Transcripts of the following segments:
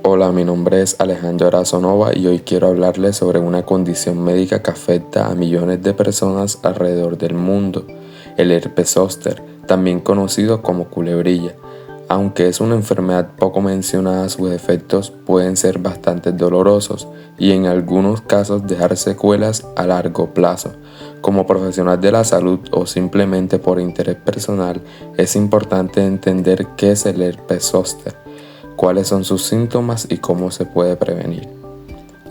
Hola, mi nombre es Alejandro Arazonova y hoy quiero hablarles sobre una condición médica que afecta a millones de personas alrededor del mundo, el herpes zóster, también conocido como culebrilla. Aunque es una enfermedad poco mencionada, sus efectos pueden ser bastante dolorosos y en algunos casos dejar secuelas a largo plazo. Como profesional de la salud o simplemente por interés personal, es importante entender qué es el herpes zóster, cuáles son sus síntomas y cómo se puede prevenir.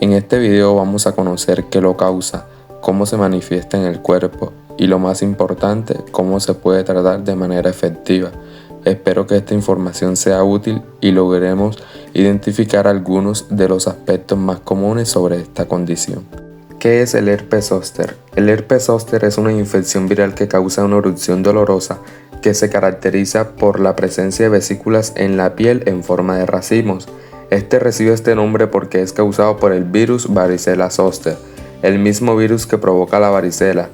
En este video vamos a conocer qué lo causa, cómo se manifiesta en el cuerpo y lo más importante, cómo se puede tratar de manera efectiva. Espero que esta información sea útil y logremos identificar algunos de los aspectos más comunes sobre esta condición. ¿Qué es el herpes zóster? El herpes zóster es una infección viral que causa una erupción dolorosa que se caracteriza por la presencia de vesículas en la piel en forma de racimos. Este recibe este nombre porque es causado por el virus varicela zoster, el mismo virus que provoca la varicela.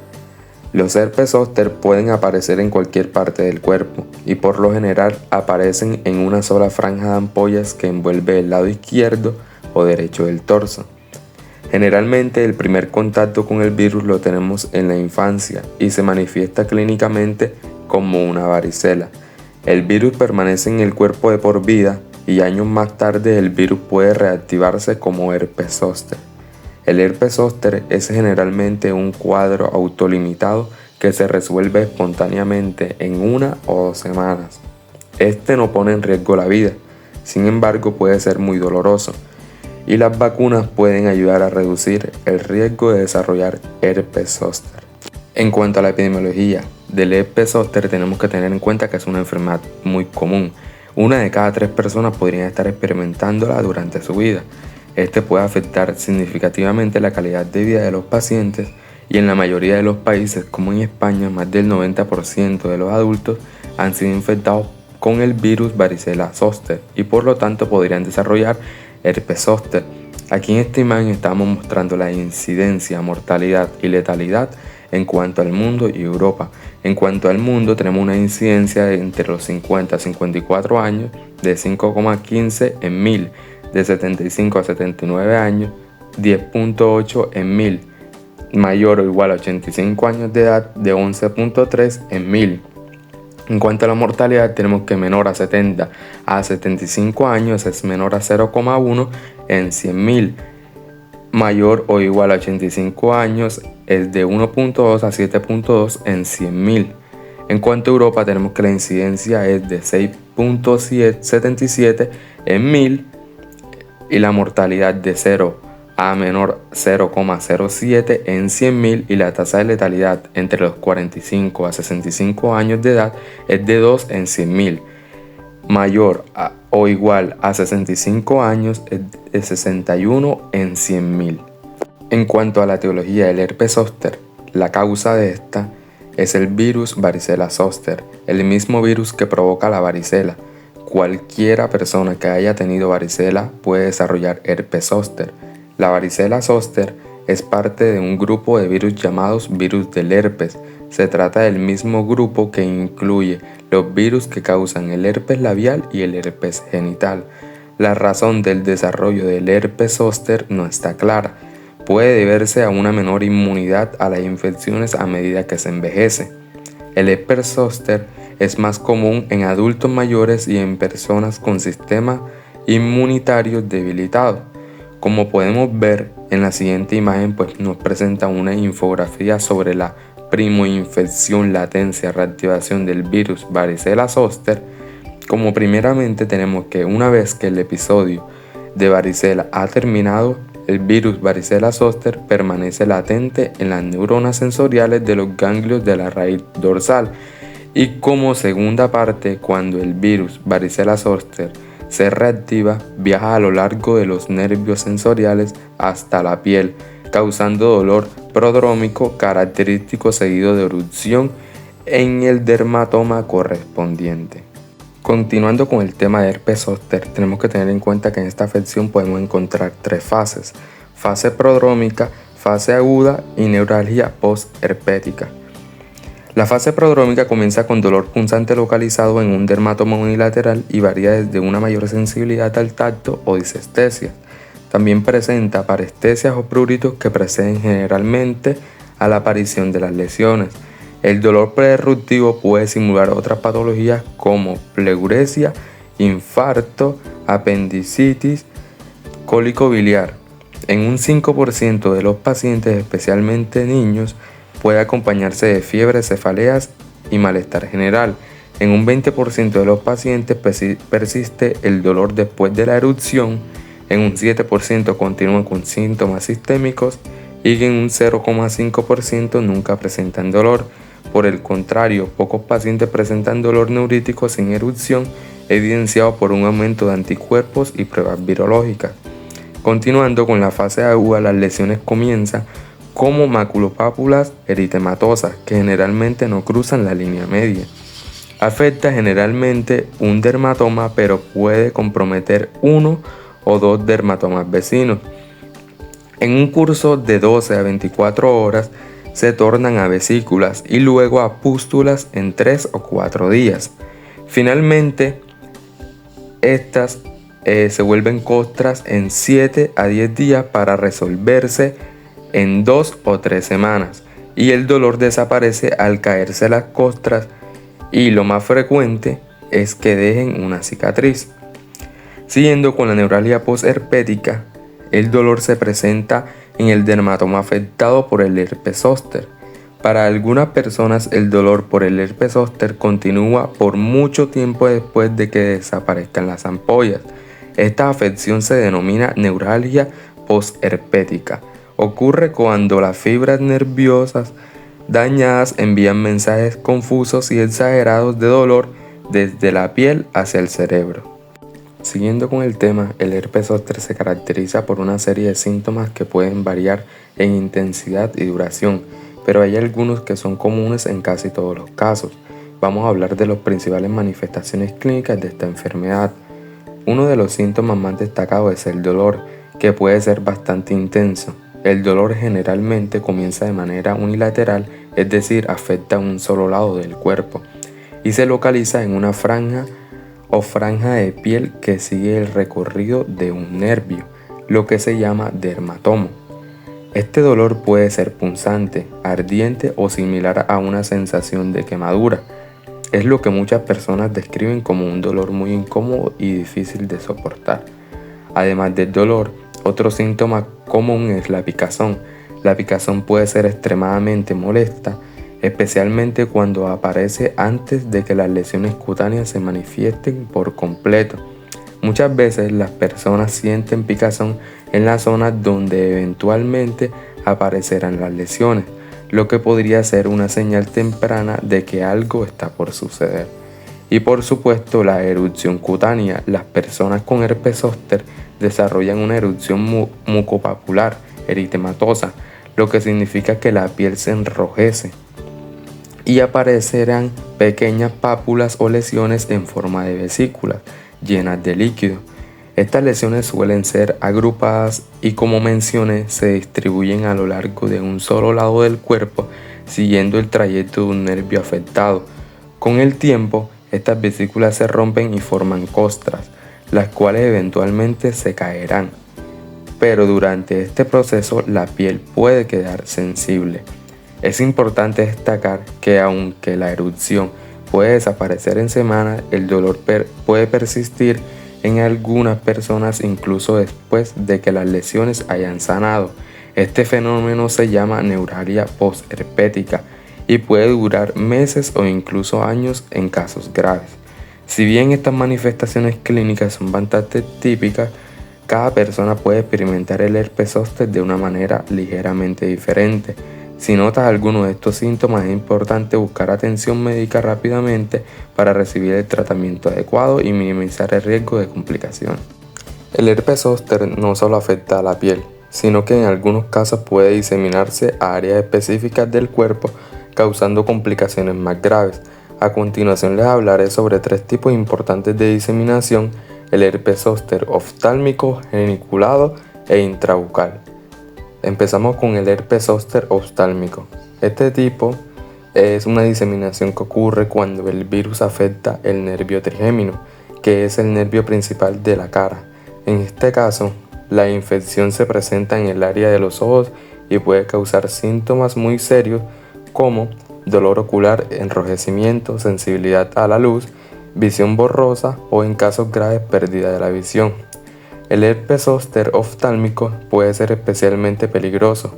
Los herpes zóster pueden aparecer en cualquier parte del cuerpo y por lo general aparecen en una sola franja de ampollas que envuelve el lado izquierdo o derecho del torso. Generalmente el primer contacto con el virus lo tenemos en la infancia y se manifiesta clínicamente como una varicela. El virus permanece en el cuerpo de por vida y años más tarde el virus puede reactivarse como herpes zóster. El herpes zóster es generalmente un cuadro autolimitado que se resuelve espontáneamente en 1 o 2 semanas. Este no pone en riesgo la vida, sin embargo puede ser muy doloroso y las vacunas pueden ayudar a reducir el riesgo de desarrollar herpes zóster. En cuanto a la epidemiología del herpes zóster, tenemos que tener en cuenta que es una enfermedad muy común. 1 de cada 3 personas podrían estar experimentándola durante su vida. Este puede afectar significativamente la calidad de vida de los pacientes y en la mayoría de los países, como en España, más del 90% de los adultos han sido infectados con el virus varicela zoster y por lo tanto podrían desarrollar herpes zóster. Aquí en esta imagen estamos mostrando la incidencia, mortalidad y letalidad en cuanto al mundo y Europa. En cuanto al mundo, tenemos una incidencia entre los 50 a 54 años de 5,15 en 1000, de 75 a 79 años 10,8 en 1000, mayor o igual a 85 años de edad de 11,3 en 1000. En cuanto a la mortalidad, tenemos que menor a 70 a 75 años es menor a 0,1 en 100.000. Mayor o igual a 85 años es de 1,2 a 7,2 en 100.000. En cuanto a Europa, tenemos que la incidencia es de 6,77 en 1000 y la mortalidad de 0 a menor 0,07 en 100.000 y la tasa de letalidad entre los 45 a 65 años de edad es de 2 en 100.000. Mayor o igual a 65 años es de 61 en 100.000. En cuanto a la etiología del herpes zóster, la causa de esta es el virus varicela zoster, el mismo virus que provoca la varicela. Cualquiera persona que haya tenido varicela puede desarrollar herpes zóster. La varicela zoster es parte de un grupo de virus llamados virus del herpes. Se trata del mismo grupo que incluye los virus que causan el herpes labial y el herpes genital. La razón del desarrollo del herpes zóster no está clara. Puede deberse a una menor inmunidad a las infecciones a medida que se envejece. El herpes zóster es más común en adultos mayores y en personas con sistema inmunitario debilitado. Como podemos ver en la siguiente imagen, pues nos presenta una infografía sobre la primoinfección, latencia, reactivación del virus varicela zoster. Como primeramente tenemos que una vez que el episodio de varicela ha terminado, el virus varicela zoster permanece latente en las neuronas sensoriales de los ganglios de la raíz dorsal. Y como segunda parte, cuando el virus varicela zoster se reactiva, viaja a lo largo de los nervios sensoriales hasta la piel, causando dolor prodrómico característico seguido de erupción en el dermatoma correspondiente. Continuando con el tema de herpes zóster, tenemos que tener en cuenta que en esta afección podemos encontrar 3 fases: fase prodrómica, fase aguda y neuralgia postherpética. La fase prodrómica comienza con dolor punzante localizado en un dermatoma unilateral y varía desde una mayor sensibilidad al tacto o disestesia. También presenta parestesias o pruritos que preceden generalmente a la aparición de las lesiones. El dolor preeruptivo puede simular otras patologías como pleuresia, infarto, apendicitis, cólico biliar. En un 5% de los pacientes, especialmente niños, puede acompañarse de fiebre, cefaleas y malestar general. En un 20% de los pacientes persiste el dolor después de la erupción. En un 7% continúan con síntomas sistémicos y en un 0,5% nunca presentan dolor. Por el contrario, pocos pacientes presentan dolor neurítico sin erupción, evidenciado por un aumento de anticuerpos y pruebas virológicas. Continuando con la fase aguda, las lesiones comienzan como maculopápulas eritematosas que generalmente no cruzan la línea media. Afecta generalmente un dermatoma, pero puede comprometer uno o dos dermatomas vecinos. En un curso de 12 a 24 horas se tornan a vesículas y luego a pústulas en 3 o 4 días. Finalmente, estas se vuelven costras en 7 a 10 días para resolverse en 2 o 3 semanas, y el dolor desaparece al caerse las costras, y lo más frecuente es que dejen una cicatriz. Siguiendo con la neuralgia posherpética, el dolor se presenta en el dermatoma afectado por el herpes zóster. Para algunas personas el dolor por el herpes zóster continúa por mucho tiempo después de que desaparezcan las ampollas. Esta afección se denomina neuralgia posherpética. Ocurre cuando las fibras nerviosas dañadas envían mensajes confusos y exagerados de dolor desde la piel hacia el cerebro. Siguiendo con el tema, el herpes zóster se caracteriza por una serie de síntomas que pueden variar en intensidad y duración, pero hay algunos que son comunes en casi todos los casos. Vamos a hablar de las principales manifestaciones clínicas de esta enfermedad. Uno de los síntomas más destacados es el dolor, que puede ser bastante intenso. El dolor generalmente comienza de manera unilateral, es decir, afecta a un solo lado del cuerpo, y se localiza en una franja o franja de piel que sigue el recorrido de un nervio, lo que se llama dermatomo. Este dolor puede ser punzante, ardiente o similar a una sensación de quemadura. Es lo que muchas personas describen como un dolor muy incómodo y difícil de soportar. Además del dolor, otro síntoma común es la picazón. La picazón puede ser extremadamente molesta, especialmente cuando aparece antes de que las lesiones cutáneas se manifiesten por completo. Muchas veces las personas sienten picazón en las zonas donde eventualmente aparecerán las lesiones, lo que podría ser una señal temprana de que algo está por suceder. Y por supuesto, la erupción cutánea. Las personas con herpes zóster desarrollan una erupción mucopapular eritematosa, lo que significa que la piel se enrojece y aparecerán pequeñas pápulas o lesiones en forma de vesículas llenas de líquido. Estas lesiones suelen ser agrupadas y, como mencioné, se distribuyen a lo largo de un solo lado del cuerpo, siguiendo el trayecto de un nervio afectado. Con el tiempo, estas vesículas se rompen y forman costras, las cuales eventualmente se caerán. Pero durante este proceso la piel puede quedar sensible. Es importante destacar que aunque la erupción puede desaparecer en semanas, el dolor puede persistir en algunas personas incluso después de que las lesiones hayan sanado. Este fenómeno se llama neuralgia posherpética y puede durar meses o incluso años en casos graves. Si bien estas manifestaciones clínicas son bastante típicas, cada persona puede experimentar el herpes zóster de una manera ligeramente diferente. Si notas alguno de estos síntomas, es importante buscar atención médica rápidamente para recibir el tratamiento adecuado y minimizar el riesgo de complicaciones. El herpes zóster no solo afecta a la piel, sino que en algunos casos puede diseminarse a áreas específicas del cuerpo, causando complicaciones más graves. A continuación les hablaré sobre 3 tipos importantes de diseminación: el herpes zóster oftálmico, geniculado e intrabucal. Empezamos con el herpes zóster oftálmico. Este tipo Es una diseminación que ocurre cuando el virus afecta el nervio trigémino, que es el nervio principal de la cara. En este caso, la infección se presenta en el área de los ojos y puede causar síntomas muy serios como dolor ocular, enrojecimiento, sensibilidad a la luz, visión borrosa o en casos graves pérdida de la visión. El herpes zóster oftálmico puede ser especialmente peligroso,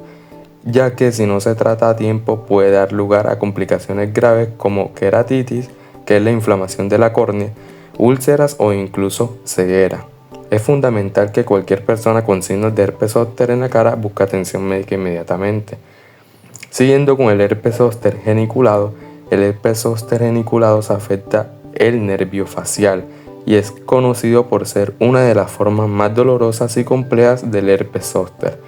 ya que si no se trata a tiempo puede dar lugar a complicaciones graves como queratitis, que es la inflamación de la córnea, úlceras o incluso ceguera. Es fundamental que cualquier persona con signos de herpes zóster en la cara busque atención médica inmediatamente. Siguiendo con el herpes zóster geniculado, el herpes zóster geniculado se afecta el nervio facial y es conocido por ser una de las formas más dolorosas y complejas del herpes zóster.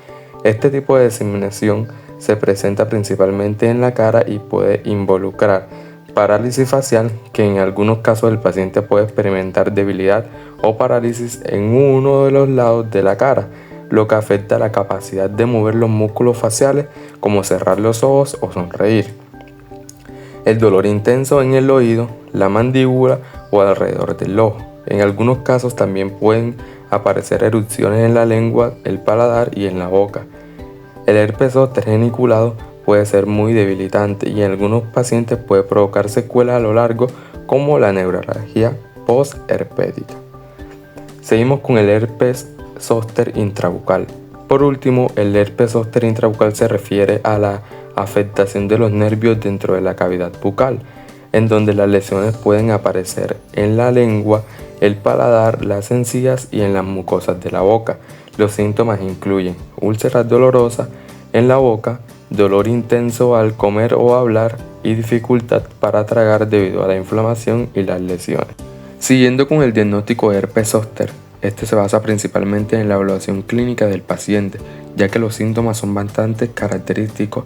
Este tipo de diseminación se presenta principalmente en la cara y puede involucrar parálisis facial, que en algunos casos el paciente puede experimentar debilidad o parálisis en uno de los lados de la cara, lo que afecta la capacidad de mover los músculos faciales como cerrar los ojos o sonreír. El dolor intenso en el oído, la mandíbula o alrededor del ojo. En algunos casos también pueden aparecer erupciones en la lengua, el paladar y en la boca. El herpes zóster geniculado puede ser muy debilitante y en algunos pacientes puede provocar secuelas a lo largo como la neuralgia postherpética. Seguimos con el herpes zóster intrabucal. Por último, el herpes zóster intrabucal se refiere a la afectación de los nervios dentro de la cavidad bucal, en donde las lesiones pueden aparecer en la lengua, el paladar, las encías y en las mucosas de la boca. Los síntomas incluyen úlceras dolorosas en la boca, dolor intenso al comer o hablar y dificultad para tragar debido a la inflamación y las lesiones. Siguiendo con el diagnóstico de herpes zóster, este se basa principalmente en la evaluación clínica del paciente, ya que los síntomas son bastante característicos.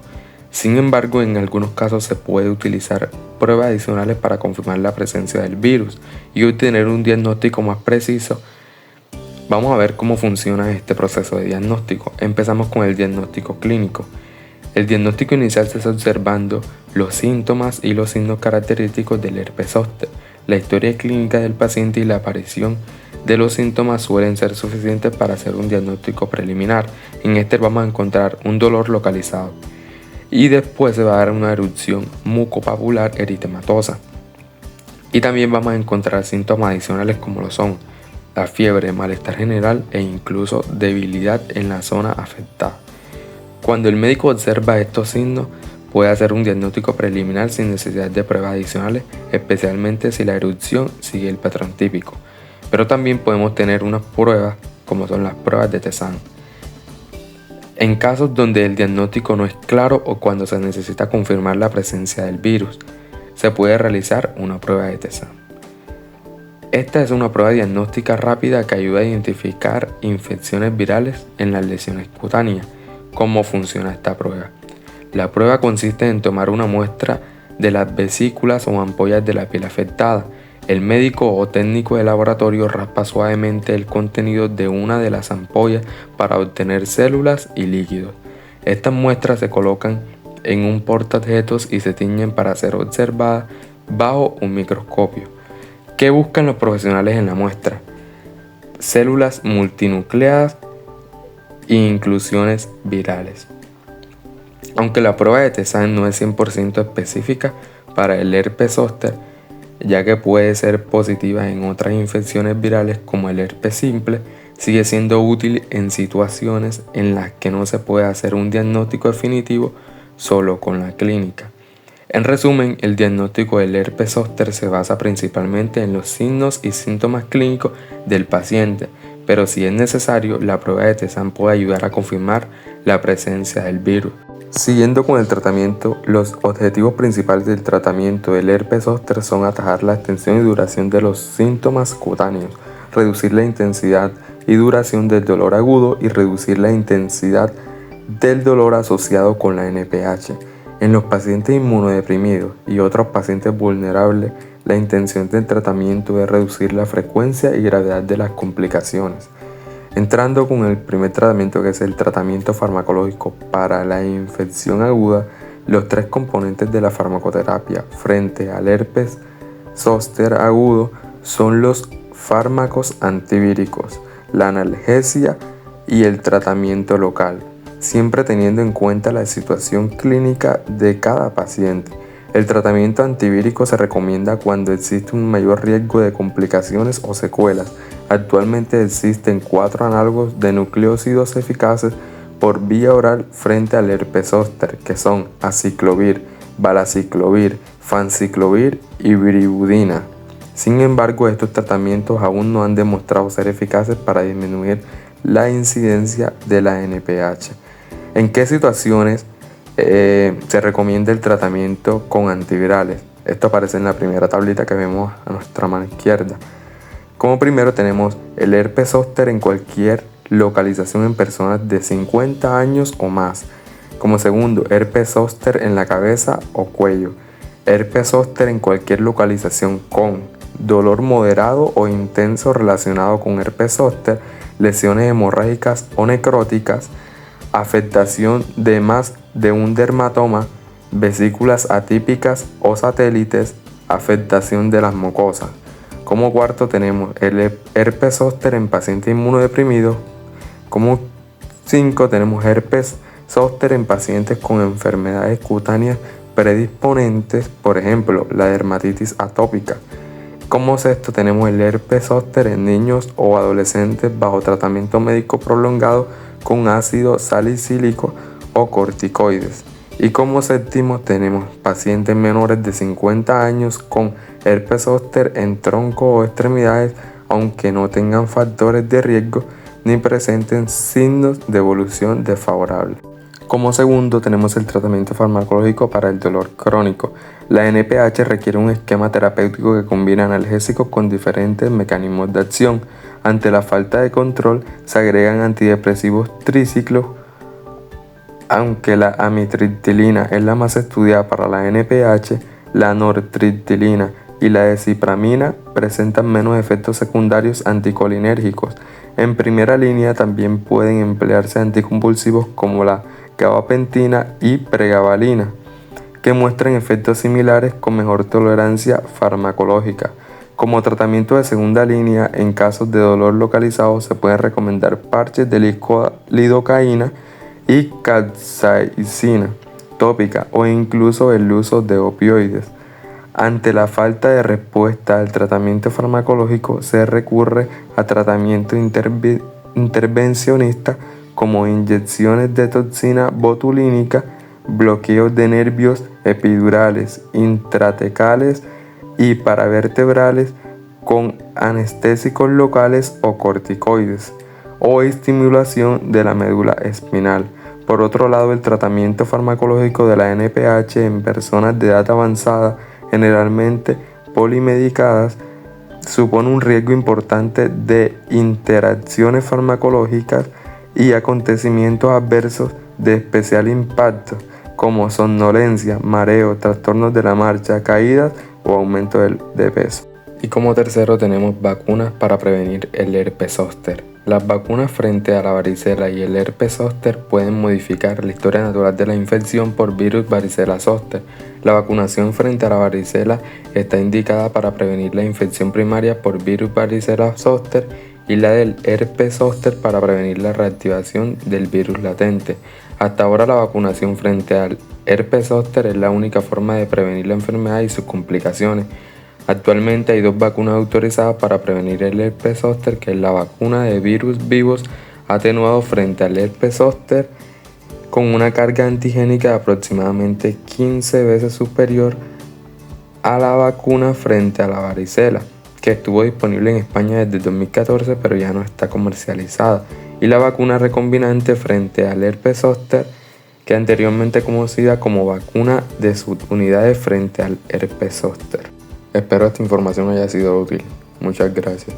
Sin embargo, en algunos casos se puede utilizar pruebas adicionales para confirmar la presencia del virus y obtener un diagnóstico más preciso. Vamos a ver cómo funciona este proceso de diagnóstico. Empezamos con el diagnóstico clínico. El diagnóstico inicial se está observando los síntomas y los signos característicos del herpes zóster. La historia clínica del paciente y la aparición de los síntomas suelen ser suficientes para hacer un diagnóstico preliminar. En este vamos a encontrar un dolor localizado y después se va a dar una erupción mucopapular eritematosa. Y también vamos a encontrar síntomas adicionales como lo son la fiebre, malestar general e incluso debilidad en la zona afectada. Cuando el médico observa estos signos, puede hacer un diagnóstico preliminar sin necesidad de pruebas adicionales, especialmente si la erupción sigue el patrón típico. Pero también podemos tener unas pruebas como son las pruebas de Tessin. En casos donde el diagnóstico no es claro o cuando se necesita confirmar la presencia del virus, se puede realizar una prueba de Tessin. Esta es una prueba diagnóstica rápida que ayuda a identificar infecciones virales en las lesiones cutáneas. ¿Cómo funciona esta prueba? La prueba consiste en tomar una muestra de las vesículas o ampollas de la piel afectada. El médico o técnico de laboratorio raspa suavemente el contenido de una de las ampollas para obtener células y líquidos. Estas muestras se colocan en un portaobjetos y se tiñen para ser observadas bajo un microscopio. ¿Qué buscan los profesionales en la muestra? Células multinucleadas e inclusiones virales. Aunque la prueba de Tessin no es 100% específica para el herpes zóster, ya que puede ser positiva en otras infecciones virales como el herpes simple, sigue siendo útil en situaciones en las que no se puede hacer un diagnóstico definitivo solo con la clínica. En resumen, el diagnóstico del herpes zóster se basa principalmente en los signos y síntomas clínicos del paciente, pero si es necesario, la prueba de Tessin puede ayudar a confirmar la presencia del virus. Siguiendo con el tratamiento, los objetivos principales del tratamiento del herpes zóster son atajar la extensión y duración de los síntomas cutáneos, reducir la intensidad y duración del dolor agudo y reducir la intensidad del dolor asociado con la NPH. En los pacientes inmunodeprimidos y otros pacientes vulnerables, la intención del tratamiento es reducir la frecuencia y gravedad de las complicaciones. Entrando con el primer tratamiento, que es el tratamiento farmacológico para la infección aguda, Los tres componentes de la farmacoterapia frente al herpes zóster agudo son los fármacos antivíricos, la analgesia y el tratamiento local, siempre teniendo en cuenta la situación clínica de cada paciente. El tratamiento antivírico se recomienda cuando existe un mayor riesgo de complicaciones o secuelas. Actualmente existen 4 análogos de nucleósidos eficaces por vía oral frente al herpes zóster, que son aciclovir, valaciclovir, fanciclovir y viridina. Sin embargo, estos tratamientos aún no han demostrado ser eficaces para disminuir la incidencia de la NPH. ¿En qué situaciones se recomienda el tratamiento con antivirales? Esto aparece en la primera tablita que vemos a nuestra mano izquierda. Como primero tenemos el herpes zóster en cualquier localización en personas de 50 años o más. Como segundo, herpes zóster en la cabeza o cuello. Herpes zóster en cualquier localización con dolor moderado o intenso relacionado con herpes zóster, lesiones hemorrágicas o necróticas, afectación de más de un dermatoma, vesículas atípicas o satélites, afectación de las mucosas. Como cuarto tenemos el herpes zóster en pacientes inmunodeprimidos. Como 5 tenemos herpes zóster en pacientes con enfermedades cutáneas predisponentes, por ejemplo la dermatitis atópica. Como sexto tenemos el herpes zóster en niños o adolescentes bajo tratamiento médico prolongado con ácido salicílico o corticoides. Y como séptimo tenemos pacientes menores de 50 años con herpes zóster en tronco o extremidades, aunque no tengan factores de riesgo ni presenten signos de evolución desfavorable. Como segundo tenemos el tratamiento farmacológico para el dolor crónico. La NPH requiere un esquema terapéutico que combina analgésicos con diferentes mecanismos de acción. Ante la falta de control se agregan antidepresivos triciclos. Aunque la amitriptilina es la más estudiada para la NPH, la nortriptilina y la desipramina presentan menos efectos secundarios anticolinérgicos. En primera línea también pueden emplearse anticonvulsivos como la gabapentina y pregabalina, que muestran efectos similares con mejor tolerancia farmacológica. Como tratamiento de segunda línea, en casos de dolor localizado se pueden recomendar parches de lidocaína y capsaicina tópica o incluso el uso de opioides. Ante la falta de respuesta al tratamiento farmacológico se recurre a tratamiento intervencionista como inyecciones de toxina botulínica, bloqueos de nervios epidurales, intratecales y paravertebrales con anestésicos locales o corticoides, o estimulación de la médula espinal. Por otro lado, el tratamiento farmacológico de la NPH en personas de edad avanzada, generalmente polimedicadas, supone un riesgo importante de interacciones farmacológicas y acontecimientos adversos de especial impacto, como somnolencia, mareo, trastornos de la marcha, caídas o aumento de peso. Y como tercero tenemos vacunas para prevenir el herpes zóster. Las vacunas frente a la varicela y el herpes zóster pueden modificar la historia natural de la infección por virus varicela zóster. La vacunación frente a la varicela está indicada para prevenir la infección primaria por virus varicela zóster y la del herpes zóster para prevenir la reactivación del virus latente. Hasta ahora la vacunación frente al herpes zóster es la única forma de prevenir la enfermedad y sus complicaciones. Actualmente hay 2 vacunas autorizadas para prevenir el herpes zóster, que es la vacuna de virus vivos atenuados frente al herpes zóster con una carga antigénica de aproximadamente 15 veces superior a la vacuna frente a la varicela, que estuvo disponible en España desde 2014 pero ya no está comercializada, y la vacuna recombinante frente al herpes zóster, que anteriormente conocida como vacuna de subunidades frente al herpes zóster. Espero esta información haya sido útil. Muchas gracias.